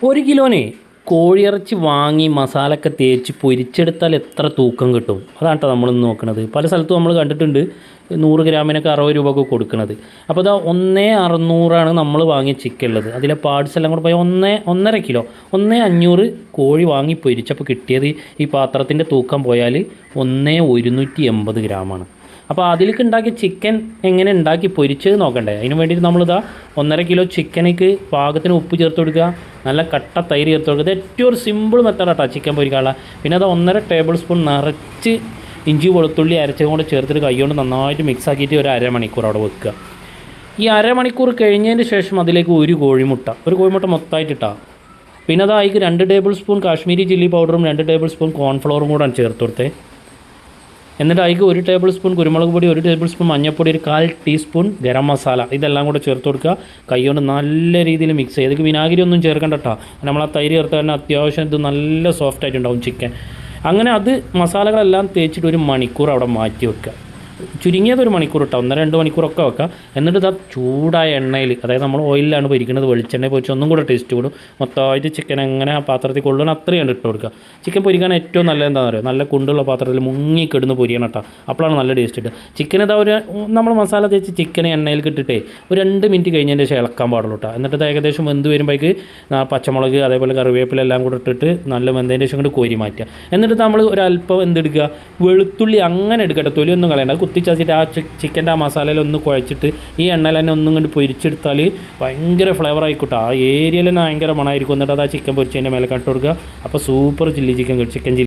ഒരു കിലോന് കോഴിയിറച്ചി വാങ്ങി മസാലയൊക്കെ തേച്ച് പൊരിച്ചെടുത്താൽ എത്ര തൂക്കം കിട്ടും? അതാണ് കേട്ടോ നമ്മളിന്ന് നോക്കുന്നത്. പല സ്ഥലത്തും നമ്മൾ കണ്ടിട്ടുണ്ട് 100 ഗ്രാമിനൊക്കെ 60 രൂപയൊക്കെ കൊടുക്കുന്നത്. അപ്പോൾ ഇതാ 1600 നമ്മൾ വാങ്ങിയ ചിക്കൻ ഉള്ളത്. അതിലെ പാർട്സ് എല്ലാം കൂടെ പോയി 1.5 കിലോ 1500 കോഴി വാങ്ങി പൊരിച്ചപ്പോൾ കിട്ടിയത് ഈ പാത്രത്തിൻ്റെ തൂക്കം പോയാൽ 180 ഗ്രാമാണ്. അപ്പോൾ അതിലേക്ക് ഉണ്ടാക്കിയ ചിക്കൻ എങ്ങനെ ഉണ്ടാക്കി പൊരിച്ചത് നോക്കണ്ടേ? അതിന് വേണ്ടിയിട്ട് നമ്മളിതാ 1.5 കിലോ ചിക്കനിക്ക് പാകത്തിന് ഉപ്പ് ചേർത്ത് കൊടുക്കുക, നല്ല കട്ട തൈര് ചേർത്ത് കൊടുക്കുക. ഇത് ഏറ്റവും ഒരു സിമ്പിൾ മെത്തേഡാട്ടോ ചിക്കൻ പൊരിക്കാനുള്ള. പിന്നെ അത് 1.5 ടേബിൾ സ്പൂൺ നിറച്ച് ഇഞ്ചി വെളുത്തുള്ളി അരച്ചും കൂടെ ചേർത്തിട്ട് കൈകൊണ്ട് നന്നായിട്ട് മിക്സ് ആക്കിയിട്ട് ഒരു അരമണിക്കൂർ അവിടെ വെക്കുക. ഈ അരമണിക്കൂർ കഴിഞ്ഞതിന് ശേഷം അതിലേക്ക് ഒരു കോഴിമുട്ട മൊത്തമായിട്ടിട്ടാൽ പിന്നെ അത് അതിലേക്ക് 2 ടേബിൾ സ്പൂൺ കാശ്മീരി ചില്ലി പൗഡറും 2 ടേബിൾ സ്പൂൺ കോൺഫ്ലവറും കൂടെ ചേർത്ത് കൊടുത്തേ. എന്നിട്ട് അതിലേക്ക് 1 ടേബിൾ സ്പൂൺ കുരുമുളക് പൊടി, 1 ടേബിൾ സ്പൂൺ മഞ്ഞൾപ്പൊടി, 1/4 ടീസ്പൂൺ ഗരം മസാല, ഇതെല്ലാം കൂടെ ചേർത്ത് കൊടുക്കുക. കൈകൊണ്ട് നല്ല രീതിയിൽ മിക്സ് ചെയ്യുക. ഇതിലേക്ക് വിനാഗിരി ഒന്നും ചേർക്കണ്ട കേട്ടോ. നമ്മൾ ആ തൈര് ചേർത്ത് തന്നെ അത്യാവശ്യം ഇത് നല്ല സോഫ്റ്റ് ആയിട്ടുണ്ടാവും ചിക്കൻ. അങ്ങനെ അത് മസാലകളെല്ലാം തേച്ചിട്ട് 1 മണിക്കൂർ അവിടെ മാറ്റി വെക്കുക. ചുരുങ്ങിയത് 1 മണിക്കൂർ ഇട്ടാൽ 1-2 മണിക്കൂറൊക്കെ വെക്കുക. എന്നിട്ട് ഇത് ചൂടായ എണ്ണയിൽ, അതായത് നമ്മൾ ഓയിലാണ് പൊരിക്കുന്നത്, വെളിച്ചെണ്ണ പൊരിച്ച് ഒന്നും കൂടെ ടേസ്റ്റ് കൂടും. മൊത്തമായിട്ട് ചിക്കൻ എങ്ങനെ ആ പാത്രത്തിൽ കൊള്ളുന്ന അത്രയും ഇട്ട് കൊടുക്കുക. ചിക്കൻ പൊരിക്കാൻ ഏറ്റവും നല്ലത് എന്താണെന്ന് പറയുക, നല്ല കുണ്ടുള്ള പാത്രത്തിൽ മുങ്ങിക്കിടുന്ന് പൊരിയണം കേട്ടോ. അപ്പോഴാണ് നല്ല ടേസ്റ്റ് കിട്ടുക. ചിക്കൻ ഇതാ നമ്മൾ മസാല തേച്ച് ചിക്കൻ എണ്ണയിൽ ഇട്ടിട്ടേ 2 മിനിറ്റ് കഴിഞ്ഞതിന് ശേഷം ഇളക്കാൻ പാടുള്ളൂ കേട്ടോ. എന്നിട്ട് ഇത് ഏകദേശം വെന്ത് വരുമ്പോഴേക്ക് പച്ചമുളക് അതേപോലെ കറിവേപ്പില എല്ലാം കൂടെ ഇട്ടിട്ട് നല്ല വെന്തതിന് ശേഷം കൊണ്ട് കോരി മാറ്റുക. എന്നിട്ട് നമ്മൾ ഒരല്പം എന്തെടുക്കുക, വെളുത്തുള്ളി അങ്ങനെ എടുക്കട്ടെ, തൊലിയൊന്നും കളയണ്ട, കുത്തിച്ചാച്ചിട്ട് ആ ചിക്കൻ്റെ ആ മസാലയിലൊന്ന് കുഴച്ചിട്ട് ഈ എണ്ണയിൽ തന്നെ ഒന്നും കൊണ്ട് പൊരിച്ചെടുത്താൽ ഭയങ്കര ഫ്ലേവർ ആയിക്കോട്ടെ. ആ ഏരിയയിൽ തന്നെ ഭയങ്കര മണമായിരിക്കും. എന്നിട്ട് അത് ആ ചിക്കൻ പൊരിച്ചതിൻ്റെ മേലെ കട്ട് കൊടുക്കുക. അപ്പോൾ സൂപ്പർ ചില്ലി ചിക്കൻ ചില്ലി